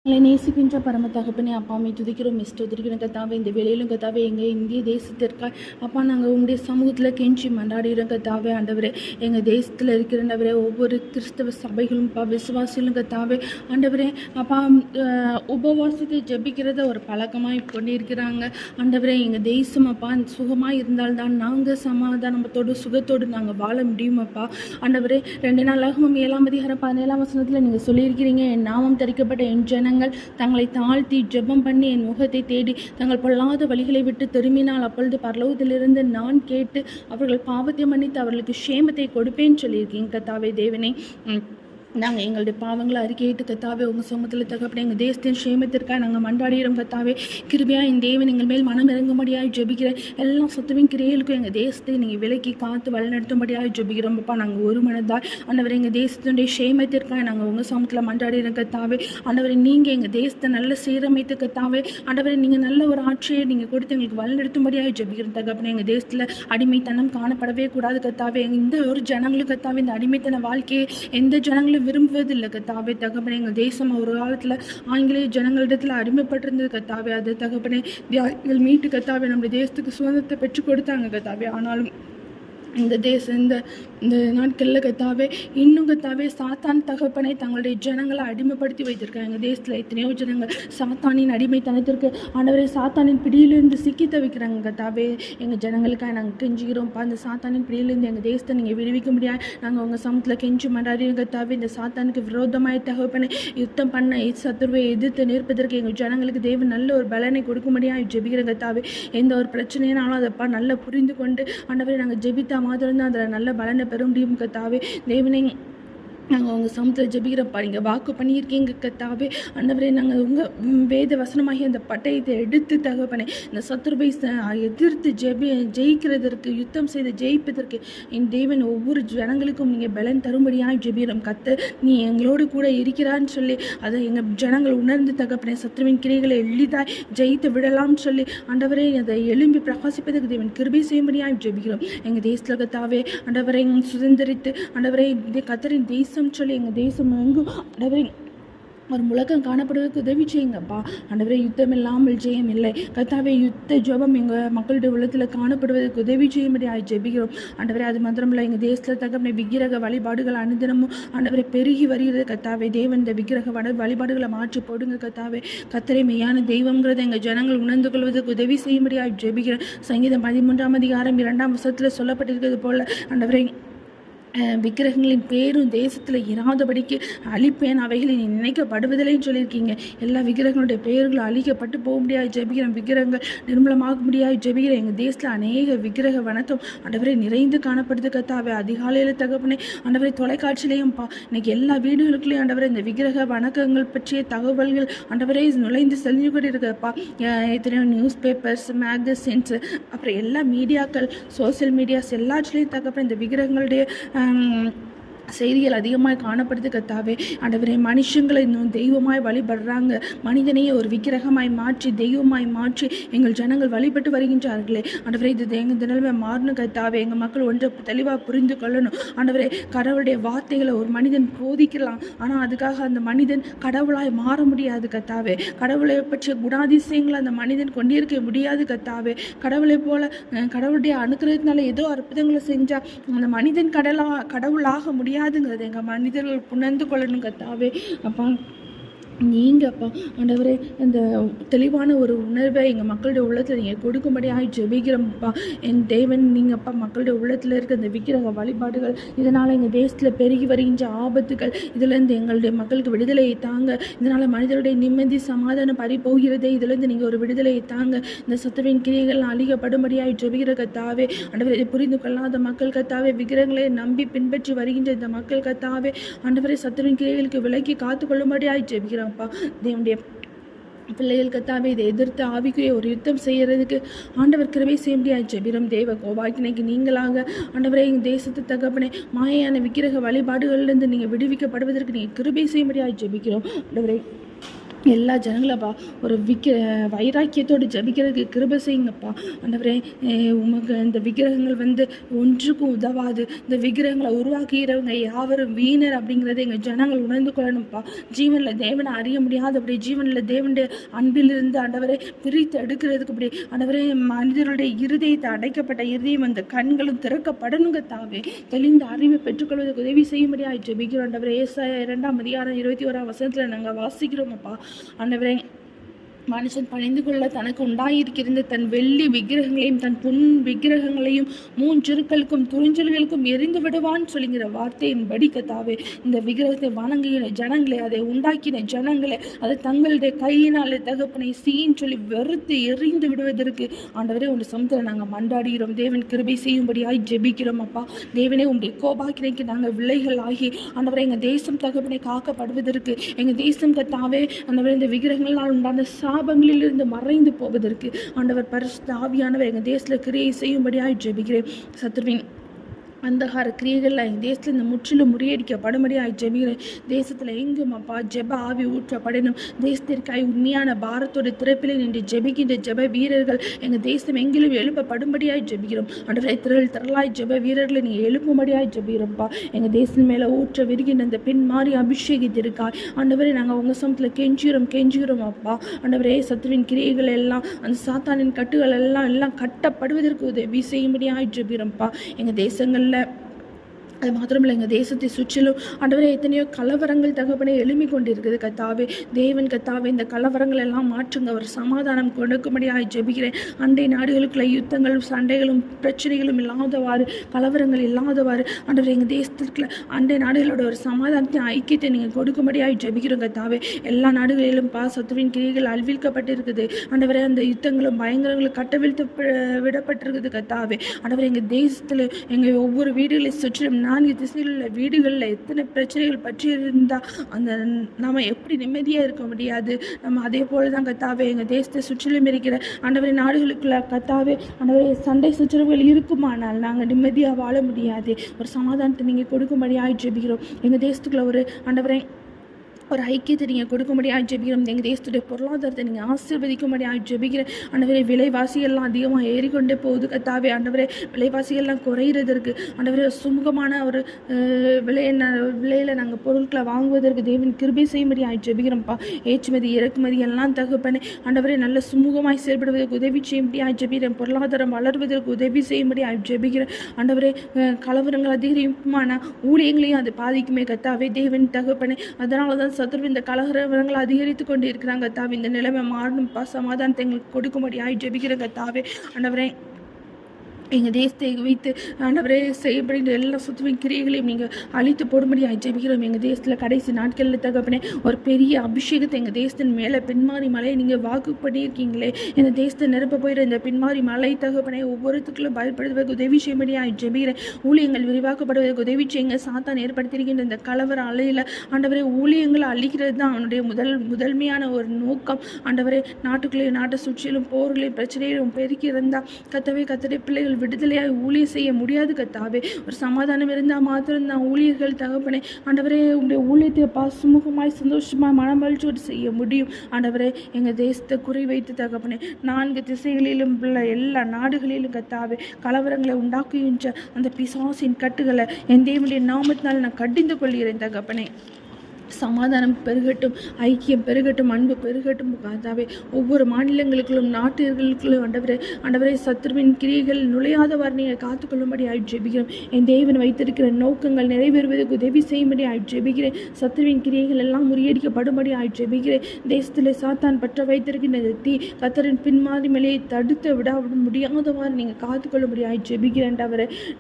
எங்களை நேசிக்கின்ற பரம தகப்பனே அப்பாமை துதிக்கிறோம் துதிக்கிறோம் கத்தாவே. இந்த வேலையிலும் கத்தாவே எங்கள் இந்திய தேசத்திற்காக அப்பா நாங்கள் உங்களுடைய சமூகத்தில் கெஞ்சி மன்றாடுகிறோம் கத்தாவே. ஆண்டவரே எங்கள் தேசத்தில் இருக்கிறவரே ஒவ்வொரு கிறிஸ்தவ சபைகளும் விசுவாசிகளும் கத்தாவே ஆண்டவரே அப்பா உபவாசத்தை ஜபிக்கிறத ஒரு பழக்கமாக பண்ணியிருக்கிறாங்க. ஆண்டவரே எங்கள் தேசம் அப்பா சுகமாக இருந்தால்தான் நாங்கள் சமாதானத்தோடு சுகத்தோடு நாங்கள் வாழ முடியும் அப்பா. ஆண்டவரே 2 நாளாகவும் 7ஆம் அதிகாரம் 17ஆம் வசனத்தில் நீங்கள் சொல்லியிருக்கிறீங்க, என் நாமம் தரிக்கப்பட்ட என் ஜனங்கள் தங்களை தாழ்த்தி ஜெபம் பண்ணி என் முகத்தை தேடி தங்கள் பொல்லாத வழிகளை விட்டு திரும்பினால் அப்பொழுது பரலோகத்திலிருந்து நான் கேட்டு அவர்கள் பாவத்தை மன்னித்து அவர்களுக்கு சேமத்தை கொடுப்பேன்னு சொல்லியிருக்கீங்க கத்தாவே. தேவனே நாங்கள் எங்களுடைய பாவங்களை அறிக்கையிட்டு கத்தாவே உங்கள் சமூகத்தில் தகப்பட எங்கள் தேசத்தின் சேமத்திற்காக நாங்கள் மன்றாடுகிறோம் கத்தாவே. கிருபையாக என் தேவன் எங்கள் மேல் மனம் இறங்கும்படியாக ஜெபிக்கிற எல்லா சொத்துவின் கிரியலுக்கும் எங்கள் தேசத்தை நீங்கள் விலக்கி காத்து வழிநடத்தும்படியாக ஜெபிக்கிறோம் அப்பா. நாங்கள் ஒரு மனதால் ஆண்டவரை எங்கள் தேசத்தினுடைய சேமத்திற்காக நாங்கள் உங்கள் சமூகத்தில் மன்றாடுகிறோம் கத்தாவே. ஆண்டவரை நீங்கள் எங்கள் தேசத்தை நல்ல சீரமைத்து கத்தாவே. ஆண்டவரை நீங்கள் நல்ல ஒரு ஆட்சியை நீங்கள் கொடுத்து எங்களுக்கு வழிநடத்தும்படியாக ஜெபிக்கிறோம் தகப்பனே. எங்கள் தேசத்தில் அடிமைத்தனம் காணப்படவே கூடாது கத்தாவே. எந்த ஒரு ஜனங்களும் கத்தாவே இந்த அடிமைத்தன வாழ்க்கையை எந்த ஜனங்களும் விரும்புவதில்லை கத்தாவே தகப்பனே. எங்கள் தேசம் ஒரு காலத்தில் ஆங்கிலேய ஜனங்களிடத்தில் அடிமைப்பட்டிருந்தது கத்தாவே. அது தகப்பனே தியாகிகள் மீட்டு கத்தாவே நம்முடைய தேசத்துக்கு சுதந்திரத்தை பெற்றுக் கொடுத்தாங்க கத்தாவே. ஆனாலும் இந்த நாட்களில் கத்தாவே இன்னும் கத்தாவே சாத்தான் தகப்பனை தங்களுடைய ஜனங்களை அடிமைப்படுத்தி வைத்திருக்காங்க. எங்கள் தேசத்தில் எத்தனையோ ஜனங்கள் சாத்தானின் அடிமைத்தனத்திற்கு ஆண்டவரை சாத்தானின் பிடியிலிருந்து சிக்கி தவிக்கிறாங்க கத்தாவே. எங்கள் ஜனங்களுக்காக நாங்கள் கெஞ்சுகிறோம்ப்பா. அந்த சாத்தானின் பிடியிலிருந்து எங்கள் தேசத்தை நீங்கள் விடுவிக்க முடியாது. நாங்கள் உங்கள் சமூகத்தில் கெஞ்சு மன்றாடுகிறோம் கத்தாவே. இந்த சாத்தானுக்கு விரோதமாய் தகப்பனை யுத்தம் பண்ண சத்துருவை எதிர்த்து நிற்பதற்கு எங்கள் ஜனங்களுக்கு தேவன் நல்ல ஒரு பலனை கொடுக்க முடியாது ஜெபிக்கிறோம் கத்தாவே. எந்த ஒரு பிரச்சனையினாலும் அதப்பா நல்லா புரிந்து கொண்டு ஆண்டவரை நாங்கள் ஜெபித்தா மாதிரிதான் அதில் நல்ல பலனை பெற முடியும் கத்தாவே. தேவனை நாங்கள் உங்கள் சமூகத்தில் ஜெபிக்கிறப்பா. நீங்கள் வாக்கு பண்ணியிருக்கீங்க கத்தாவே. ஆண்டவரே நாங்கள் உங்கள் வேத வசனமாகி அந்த பட்டயத்தை எடுத்து தகப்பனே இந்த சத்துருவை எதிர்த்து ஜெயிக்கிறதற்கு யுத்தம் செய்து ஜெயிப்பதற்கு என் தேவன் ஒவ்வொரு ஜனங்களுக்கும் நீங்கள் பலன் தரும்படியாக ஜெபிக்கிறோம் கத்த. நீ எங்களோடு கூட இருக்கிறான்னு சொல்லி அதை எங்கள் ஜனங்கள் உணர்ந்து தகப்பனே சத்துருவின் கிரைகளை எளிதாய் ஜெயித்து விடலாம்னு சொல்லி ஆண்டவரே அதை எழும்பி பிரகாசிப்பதற்கு தேவன் கிருபை செய்யும்படியாக ஜெபிக்கிறோம். எங்கள் தேசத்தில் கத்தாவே ஆண்டவரை சுதந்திரித்து ஆண்டவரை கத்தரின் தேசம் சொல்லி எங்கள் தேசம் எங்கும் ஆண்டவரை ஒரு முழக்கம் காணப்படுவதற்கு உதவி செய்யுங்கப்பா. ஆண்டவரே யுத்தம் இல்லாமல் ஜெயம் இல்லை கத்தாவே. யுத்த ஜெபம் எங்கள் மக்களுடைய உள்ளத்தில் காணப்படுவதற்கு உதவி செய்யும்படி ஜெபிக்கிறோம் ஆண்டவரே. அது மாத்திரமில்லை எங்கள் தேசத்தில் தகப்பனை விக்கிரக வழிபாடுகள் அனுதினமும் ஆண்டவரை பெருகி வருகிறது கத்தாவே. தேவன் இந்த விக்கிரக வழிபாடுகளை மாற்றி போடுங்க கத்தாவே. கத்தரை மெய்யான தெய்வங்கிறத எங்கள் ஜனங்கள் உணர்ந்து கொள்வதற்கு உதவி செய்யும்படி ஜெபிக்கிறேன். சங்கீதம் 13ஆம் அதிகாரம் 2ஆம் வசனத்தில் சொல்லப்பட்டிருக்கிறது போல ஆண்டவரை விக்கிரகங்களின் பேரும் தேசத்தில் இராதபடிக்கு அழிப்பேன், அவைகளை நீ நினைக்கப்படுவதில்லைன்னு சொல்லியிருக்கீங்க. எல்லா விக்கிரகங்களுடைய பெயர்களும் அழிக்கப்பட்டு போக முடியாது ஜெபிக்கிறேன். விக்கிரகங்கள் நிர்மூலமாக முடியாது ஜெபிக்கிறேன். எங்கள் தேசத்தில் அநேக விக்கிரக வணக்கம் ஆண்டவரை நிறைந்து காணப்படுது கத்தாவே. அதிகாலையில் தகப்பனே ஆண்டவரை தொலைக்காட்சியிலையும்ப்பா இன்னைக்கு எல்லா வீடுகளுக்குள்ளேயும் ஆண்டவரை இந்த விக்கிரக வணக்கங்கள் பற்றிய தகவல்கள் ஆண்டவரை நுழைந்து செஞ்சு கொண்டு இருக்குப்பா. எத்தனையோ நியூஸ் பேப்பர்ஸ், மேகசின்ஸ், அப்புறம் எல்லா மீடியாக்கள், சோசியல் மீடியாஸ் எல்லாத்துலேயும் தகப்பன இந்த விக்கிரகங்களுடைய செய்திகள் அதிகமாக காணப்படுது கத்தாவே. ஆண்டவரே மனுஷங்களை இன்னும் தெய்வமாய் வழிபடுறாங்க. மனிதனையே ஒரு விக்கிரகமாய் மாற்றி தெய்வமாய் மாற்றி எங்கள் ஜனங்கள் வழிபட்டு வருகின்றார்களே ஆண்டவரே. இது எங்கள் தினமே மாறணும் கத்தாவே. எங்கள் மக்கள் ஒன்றை தெளிவாக புரிந்து கொள்ளணும் ஆண்டவரே. கடவுளுடைய வார்த்தைகளை ஒரு மனிதன் போதிக்கலாம், ஆனால் அதுக்காக அந்த மனிதன் கடவுளாய் மாற முடியாது கத்தாவே. கடவுளை பற்றிய குணாதிசயங்களை அந்த மனிதன் கொண்டிருக்க முடியாது கத்தாவே. கடவுளை போல கடவுளுடைய அனுக்கிரகத்தினால ஏதோ அற்புதங்களை செஞ்சால் அந்த மனிதன் கடவுளாக முடியாதுங்கிறது எங்கள் மனிதர்கள் புணர்ந்து கொள்ளணும் கத்தாவே. அப்பா நீங்கள் அப்பா ஆண்டவரே இந்த தெளிவான ஒரு உணர்வை எங்கள் மக்களுடைய உள்ளத்தில் நீங்கள் கொடுக்கும்படியாக ஜெபிக்கிறோம்ப்பா. என் தேவன் நீங்கள் அப்பா மக்களுடைய உள்ளத்தில் இருக்க இந்த விக்கிரக வழிபாடுகள் இதனால் எங்கள் தேசத்தில் பெருகி வருகின்ற ஆபத்துகள் இதிலேருந்து எங்களுடைய மக்களுக்கு விடுதலையை தாங்க. இதனால் மனிதருடைய நிம்மதி சமாதானம் பறி போகிறதே, இதிலேருந்து நீங்கள் ஒரு விடுதலையை தாங்க. இந்த சத்துருவின் கிரியைகள் அழிக்கப்படும்படியாக ஜெபிக்கிற கத்தாவே. ஆண்டவரை இதை புரிந்து கொள்ளாத மக்கள் கத்தாவே, விக்கிரகங்களை நம்பி பின்பற்றி வருகின்ற இந்த மக்கள் கத்தாவே ஆண்டவரை சத்துருவின் கிரியைகளுக்கு விலக்கி காத்துக்கொள்ளும்படியாக ஜெபிக்கிறோம் அப்பா. தேவனுடைய பிள்ளைகள் கத்தாவே இதை எதிர்த்து ஆவிக்குரிய ஒரு யுத்தம் செய்யறதுக்கு ஆண்டவர் கிருபை செய்ய முடியாது ஜெபிக்கிறோம். தேவ கோபாக்கினைக்கு நீங்களாக ஆண்டவரே எங்கள் தேசத்து தகப்பனே மாயான விக்கிரக வழிபாடுகளிலிருந்து நீங்கள் விடுவிக்கப்படுவதற்கு நீங்கள் கிருபை செய்ய முடியாது ஜெபிக்கிறோம் ஆண்டவரே. எல்லா ஜனங்களப்பா ஒரு வைராக்கியத்தோடு ஜபிக்கிறதுக்கு கிருபை செய்யுங்கப்பா. ஆண்டவரே, உமக்கு இந்த விக்கிரகங்கள் ஒன்றுக்கும் உதவாது. இந்த விக்கிரகங்களை உருவாக்குகிறவங்க யாவரும் வீணர் அப்படிங்கிறத எங்கள் ஜனங்கள் உணர்ந்து கொள்ளணும்ப்பா. ஜீவனில் தேவனை அறிய முடியாது. அப்படி ஜீவனில் தேவனுடைய அன்பிலிருந்து ஆண்டவரை பிரித்து எடுக்கிறதுக்கு அப்படி ஆண்டவரே, மனிதனுடைய இருதயத்தை அடைக்கப்பட்ட இருதயம் அந்த கண்களும் திறக்கப்படணுங்க தாவே. தெளிந்த அறிவை பெற்றுக்கொள்வதற்கு உதவி செய்யும்படியாக ஜெபிக்கிறோம் ஆண்டவரே. ஏசாயா 2:21 நாங்கள் வாசிக்கிறோமப்பா. ஆண்டவரே, மனுஷன் பணிந்து கொள்ள தனக்கு உண்டாயிருக்கிறது தன் வெள்ளி விக்கிரகங்களையும் தன் பொன் விக்கிரகங்களையும் மூஞ்சொருக்களுக்கும் துறிஞ்சல்களுக்கும் எரிந்து விடுவான்னு சொல்லிங்கிற வார்த்தையின்படி கத்தாவே, இந்த விக்கிரகத்தை வணங்குகிற ஜனங்களே, அதை உண்டாக்கின ஜனங்களே, அதை தங்களுடைய கையினாலே தகப்பனை சீன்னு சொல்லி வெறுத்து எரிந்து விடுவதற்கு ஆண்டவரே உங்கள் சமத்தில் நாங்கள் மண்டாடுகிறோம். தேவன் கிருபை செய்யும்படியாய் ஜெபிக்கிறோம் அப்பா. தேவனே, உங்களுடைய கோபாக்கினைக்கு நாங்கள் விலைகள் ஆகி ஆண்டவரை எங்கள் தேசம் தகப்பனை காக்கப்படுவதற்கு, எங்கள் தேசம் கத்தாவே ஆண்டவரை இந்த விக்கிரகங்களால் உண்டான சாபங்களிலிருந்து மறைந்து போவதற்கு ஆண்டவர் பரிசுத்த ஆவியானவர் எங்கள் தேசத்தில் கிரியை செய்யும்படியாக ஜெபிக்கிறேன். சத்துருவின் அந்தகார கிரியைகளில் எங்கள் தேசத்தில் இந்த முற்றிலும் முறியடிக்கப்படும்படியாக ஜெபிக்கிறேன். தேசத்தில் எங்கும் அப்பா ஜெப ஆவி ஊற்றப்படணும். தேசத்திற்காய் உண்மையான பாரத்தோட திறப்பிலே நின்று ஜெபிக்கின்ற ஜெப வீரர்கள் எங்கள் தேசம் எங்கிலும் எழுப்பப்படும்படியாக ஜெபிக்கிறோம். ஆண்டவரே, திரளாய் ஜெப வீரர்களை நீங்கள் எழுப்பும்படியாக ஜெபிக்கிறோம்ப்பா. எங்கள் தேசம் மேலே ஊற்ற விரிகின்ற அந்த பின் மாறி அபிஷேகித்திருக்காய் ஆண்டவரே. நாங்கள் உங்கள் சமத்தில் கெஞ்சுகிறோம் அப்பா. ஆண்டவரே, சத்துருவின் கிரியைகள் எல்லாம் அந்த சாத்தானின் கட்டுகள் எல்லாம் கட்டப்படுவதற்கு உதவி செய்யும்படியாக ஜெபிக்கிறோம்ப்பா. எங்கள் தேசங்களில் அது மாத்திரமில்லை, எங்கள் தேசத்தை சுற்றிலும் ஆண்டவரே எத்தனையோ கலவரங்கள் தகப்பனை எழுப்பி கொண்டிருக்குது கத்தாவே. தேவன் கத்தாவே, இந்த கலவரங்கள் எல்லாம் மாற்றுங்க. ஒரு சமாதானம் கொடுக்கும்படியாக ஜெபிக்கிறேன். அண்டை நாடுகளுக்குள்ள யுத்தங்களும் சண்டைகளும் பிரச்சனைகளும் இல்லாதவாறு, கலவரங்கள் இல்லாதவாறு ஆண்டவரே எங்கள் தேசத்துக்குள்ள அண்டை நாடுகளோட ஒரு சமாதானத்தை ஐக்கியத்தை நீங்கள் கொடுக்கும்படியாக ஜெபிக்கிறோம் கத்தாவே. எல்லா நாடுகளிலும் சத்துருவின் கிரியைகள் அழிவிக்கப்பட்டிருக்குது ஆண்டவரே. அந்த யுத்தங்களும் பயங்கரங்களும் கட்டவிழ்த்து விடப்பட்டிருக்குது கத்தாவே. ஆண்டவரே, எங்கள் தேசத்தில் எங்கள் ஒவ்வொரு வீடுகளை சுற்றிலும் 4 திசையில் உள்ள வீடுகளில் எத்தனை பிரச்சனைகள் பற்றி இருந்தால் அந்த நம்ம எப்படி நிம்மதியாக இருக்க முடியாது. நம்ம அதே போல தான் கத்தாவே எங்கள் தேசத்தை சுற்றிலும் இருக்கிற ஆண்டவரை நாடுகளுக்குள்ள கத்தாவே ஆண்டவரை சண்டை சுற்றுறவுகள் இருக்குமானால் நாங்கள் நிம்மதியாக வாழ முடியாது. ஒரு சமாதானத்தை நீங்கள் கொடுக்கும்படியாக ஜெபிக்கிறோம். எங்கள் தேசத்துக்குள்ள ஒரு ஆண்டவரை ஒரு ஐக்கியத்தை நீங்கள் கொடுக்கும்படியாக ஜெபிக்கிறோம். எங்கள் தேசத்துடைய பொருளாதாரத்தை நீங்கள் ஆசீர்வதிக்கும்படியாக ஜெபிக்கிறேன். ஆண்டவரே, விலைவாசிகள்லாம் அதிகமாக ஏறிக்கொண்டே போகுது கத்தாவே. ஆண்டவரே, விலைவாசிகள்லாம் குறையிறதற்கு ஆண்டவரே சுமூகமான ஒரு விலையில் நாங்கள் பொருட்களை வாங்குவதற்கு தேவன் கிருபை செய்யும்படியாக ஜெபிக்கிறோம்ப்பா. ஏற்றுமதி இறக்குமதி எல்லாம் தகப்பனே ஆண்டவரே நல்ல சுமூகமாய் செயல்படுவதற்கு உதவி செய்யும்படியாக ஜெபிக்கிறேன். பொருளாதாரம் வளர்வதற்கு உதவி செய்யும்படியாக ஜெபிக்கிறேன். ஆண்டவரே, கலவரங்கள் அதிகரிப்புமான ஊழியங்களையும் அது பாதிக்குமே கத்தாவே. தேவன் தகப்பனே, அதனால தான் சத்துரு இந்த கலவரங்கள் அதிகரித்து கொண்டு இருக்கிறாங்க தாவே. இந்த நிலைமை மாறணும்ப்பா. சமாதானத்தை எங்களுக்கு கொடுக்கும்படியாக ஜெபிக்கிறேங்க தாவே. ஆண்டவரே, எங்கள் தேசத்தை வைத்து ஆண்டவரே செய்யப்படுகிற எல்லா சுத்துவின் கிரியைகளையும் நீங்கள் அழித்து போடும்படியாக ஜெபிக்கிறோம். எங்கள் தேசத்தில் கடைசி நாட்களில் தகப்பனே ஒரு பெரிய அபிஷேகத்தை எங்கள் தேசத்தின் மேலே பின்மாறி மலையை நீங்கள் வாக்கு பண்ணியிருக்கீங்களே. இந்த தேசத்தை நிரப்ப போயிட இந்த பின்மாறி மலை தகப்பனே ஒவ்வொருத்துக்களும் பயன்படுத்துவதற்கு உதவி செய்யும்படியாக ஜெபிக்கிறேன். ஊழியங்கள் விரிவாக்கப்படுவதற்கு உதவி செய்யுங்க. சாத்தான் ஏற்படுத்தியிருக்கின்ற இந்த கலவர அலையில் ஆண்டவரே ஊழியங்களை அழிக்கிறது தான் அவனுடைய முதன்மையான ஒரு நோக்கம். ஆண்டவரே, நாட்டுக்குள்ளேயும் நாட்டை சுற்றிலும் போர்களையும் பிரச்சனைகளும் பெருக்கி இருந்தால் கத்தரை பிள்ளைகள் விடுதலையாக ஊழியர் செய்ய முடியாது கத்தாவே. ஒரு சமாதானம் இருந்தால் மாத்திரம்தான் ஊழியர்கள் தகப்பனே ஆண்டவரே உங்களுடைய ஊழியத்தை சுமூகமாய் சந்தோஷமாய் மனமகிழ்ச்சியோடு செய்ய முடியும். ஆண்டவரே, எங்கள் தேசத்தை குறி வைத்து தகப்பனே 4 திசைகளிலும் உள்ள எல்லா நாடுகளிலும் கத்தாவே கலவரங்களை உண்டாக்குகின்ற அந்த பிசாசின் கட்டுகளை என் தேவனுடைய நாமத்தினால் நான் கடிந்து கொள்கிறேன் தகப்பனே. சமாதானம் பெருகட்டும், ஐக்கியம் பெருகட்டும், அன்பு பெருகட்டும் கத்தாவே. ஒவ்வொரு மாநிலங்களுக்குள்ளும் நாட்டுகளுக்குள்ளும் ஆண்டவரே சத்துருவின் கிரியைகள் நுழையாதவாறு நீங்கள் காத்துக்கொள்ளும்படி ஜெபிக்கிறோம். என் தேவன் வைத்திருக்கிற நோக்கங்கள் நிறைவேறுவதற்கு உதவி செய்யும்படி ஜெபிக்கிறேன். சத்துருவின் கிரியைகள் எல்லாம் முறியடிக்கப்படும்படி ஜெபிக்கிறேன். தேசத்தில் சாத்தான் பற்ற வைத்திருக்கின்ற தீ கத்தரின் பின்மாறி மேலேயே தடுத்து விட முடியாதவாறு நீங்கள் காத்துக்கொள்ளும்படி ஜெபிக்கிறேன்.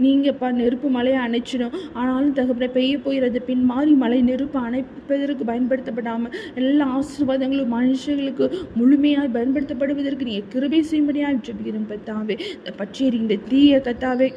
நீங்கள்ப்பா நெருப்பு மலையை அணைச்சிடும். ஆனாலும் தகப்பனை பெய்ய போகிறது பின்மாறி மலை நெருப்பு அணைப்பதற்கு பயன்படுத்தப்படாமல் எல்லா ஆசீர்வாதங்களும் மனுஷர்களுக்கு முழுமையாக பயன்படுத்தப்படுவதற்கு நீங்கள் கிருபை செய்யும்படியாக ஜெபிக்கிறேன் கத்தாவே. இந்த பச்சை இந்த தீய கத்தாவே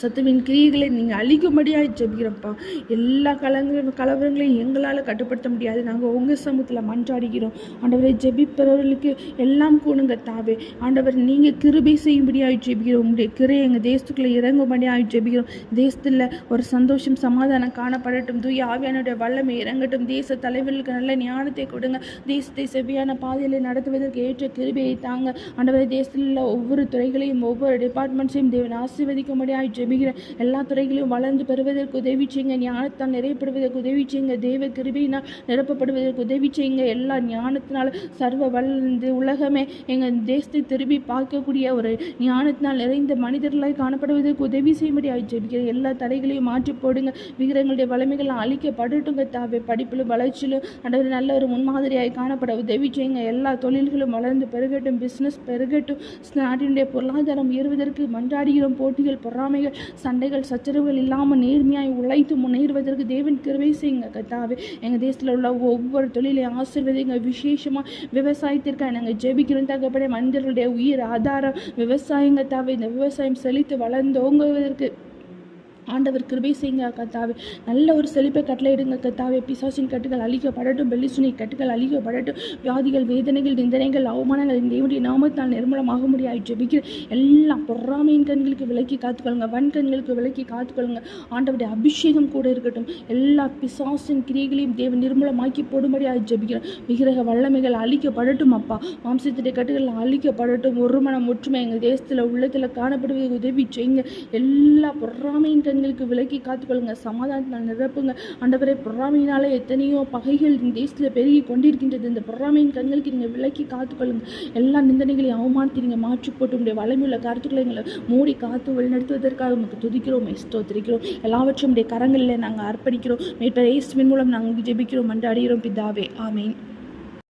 சத்துவின் கிரியைகளை நீங்கள் அழிக்கும்படியாக ஜெபிக்கிறப்பா. எல்லா கலவரங்களையும் எங்களால் கட்டுப்படுத்த முடியாது. நாங்கள் உங்கள் சமூகத்தில் மன்றாடுகிறோம் ஆண்டவரை. ஜெபிப்பவர்களுக்கு எல்லாம் கூணுங்க தாவே. ஆண்டவர் நீங்கள் கிருபை செய்யும்படியாக ஜெபிக்கிறோம். உங்களுடைய கிரை எங்கள் தேசத்துக்குள்ளே இறங்கும்படியாக ஜெபிக்கிறோம். தேசத்தில் ஒரு சந்தோஷம் சமாதானம் காணப்படட்டும். தூய ஆவியானுடைய வல்லமை இறங்கட்டும். தேச தலைவர்களுக்கு நல்ல ஞானத்தை கொடுங்க. தேசத்தை செவ்வியான பாதையில் நடத்துவதற்கு ஏற்ற கிருபையை தாங்க ஆண்டவரை. தேசத்தில் உள்ள ஒவ்வொரு துறைகளையும் ஒவ்வொரு டிபார்ட்மெண்ட்ஸையும் தேவன் ஆசீர்வதிக்கும்படியாக ஜெபிக்கிற. எல்லா துறைகளையும் வளர்ந்து பெறுவதற்கு உதவி செய்யுங்க. ஞானத்தால் நிறையப்படுவதற்கு உதவி செய்யுங்க. தேவ கிருபையினால் நிரப்பப்படுவதற்கு உதவி செய்யுங்க. எல்லா ஞானத்தினால் சர்வ வளர்ந்து உலகமே எங்கள் தேசத்தை திரும்பி பார்க்கக்கூடிய ஒரு ஞானத்தினால் நிறைந்த மனிதர்களாய் காணப்படுவதற்கு உதவி செய்யும்படியாக ஜெபிக்கிறேன். எல்லா தடைகளையும் மாற்றி போடுங்க. விக்கிரங்களுடைய வலிமைகள் அழிக்கப்படட்டுங்க தாவே. படிப்பிலும் வளர்ச்சியிலும் ஆண்டவர் நல்ல ஒரு முன்மாதிரியாய் காணப்பட உதவி செய்யுங்க. எல்லா தொழில்களும் வளர்ந்து பெருகட்டும். பிஸ்னஸ் பெருகட்டும். நாட்டினுடைய பொருளாதாரம் உயர்வதற்கு மன்றாடுகிறோம். போட்டிகள் பொறாமைகள் சண்டைகள் சச்சரவுகள் இல்லாமல் நேர்மையாய் உழைத்து முன்னேறுவதற்கு தேவன் கிருபை செய்யுங்க கர்த்தாவே. எங்கள் தேசத்தில் உள்ள ஒவ்வொரு தொழிலையும் ஆசீர்வதிங்க. விசேஷமாக விவசாயத்திற்காக நாங்கள் ஜெபிக்கிறோம் தகப்பனே. மனிதர்களுடைய உயிர் ஆதாரம் விவசாயம் கர்த்தாவே. இந்த விவசாயம் செழித்து வளர்ந்தோங்குவதற்கு ஆண்டவர் கிருபை செய்யுங்க கர்த்தாவே. நல்ல ஒரு செழிப்பை கட்டளையிடுங்க கர்த்தாவே. பிசாசின் கட்டுகள் அழிக்கப்படட்டும். வெள்ளிசுனி கட்டுகள் அழிக்கப்படட்டும். வியாதிகள் வேதனைகள் நிந்தனைகள் அவமானங்கள் தேவனுடைய நாமத்தால் நிர்மூலமாக முடியாது ஜெபிக்கிற. எல்லாம் பொறாமையின் கண்களுக்கு விலக்கி காத்துக்கொள்ளுங்க. வன் கண்களுக்கு விலக்கி காத்துக்கொள்ளுங்க. ஆண்டவருடைய அபிஷேகம் கூட இருக்கட்டும். எல்லா பிசாசின் கிரியைகளையும் தேவன் நிர்மூலமாக்கி போடும்படியாக ஜெபிக்கிறேன். விக்கிரக வல்லமைகள் அழிக்கப்படட்டும் அப்பா. மாம்சத்துடைய கட்டுகள் அழிக்கப்படட்டும். ஒரு மனம் ஒற்றுமை எங்கள் தேசத்தில் உள்ளத்தில் காணப்படுவதற்கு உதவி செய்யுங்க. எல்லா பொறாமையின் கண்களுக்கு விலக்கி காத்துக்கொள்ளுங்க. சமாதானத்தினால் நிரப்புங்க ஆண்டவரே. பொறாமையினாலே எத்தனையோ பகைகள் இந்த தேசத்தில் பெருகி கொண்டிருக்கின்றது. இந்த பொறாமையின் கண்களுக்கு நீங்கள் விலக்கி காத்துக்கொள்ளுங்க. எல்லா நிந்தனைகளையும் அவமானத்தை நீங்கள் மாற்றி போட்டு உடைய வலிமையுள்ள கருத்துக்களை எங்களை மூடி காத்து வழிநடத்துவதற்காக உங்களுக்கு துதிக்கிறோம், ஸ்தோத்திரிக்கிறோம். எல்லாவற்றும் உடைய கரங்களில் நாங்கள் அர்ப்பணிக்கிறோம். மீட்பர் இயேசுவின் மூலம் நாங்கள் ஜெபிக்கிறோம், மன்றாடுகிறோம் பிதாவே. ஆமீன்.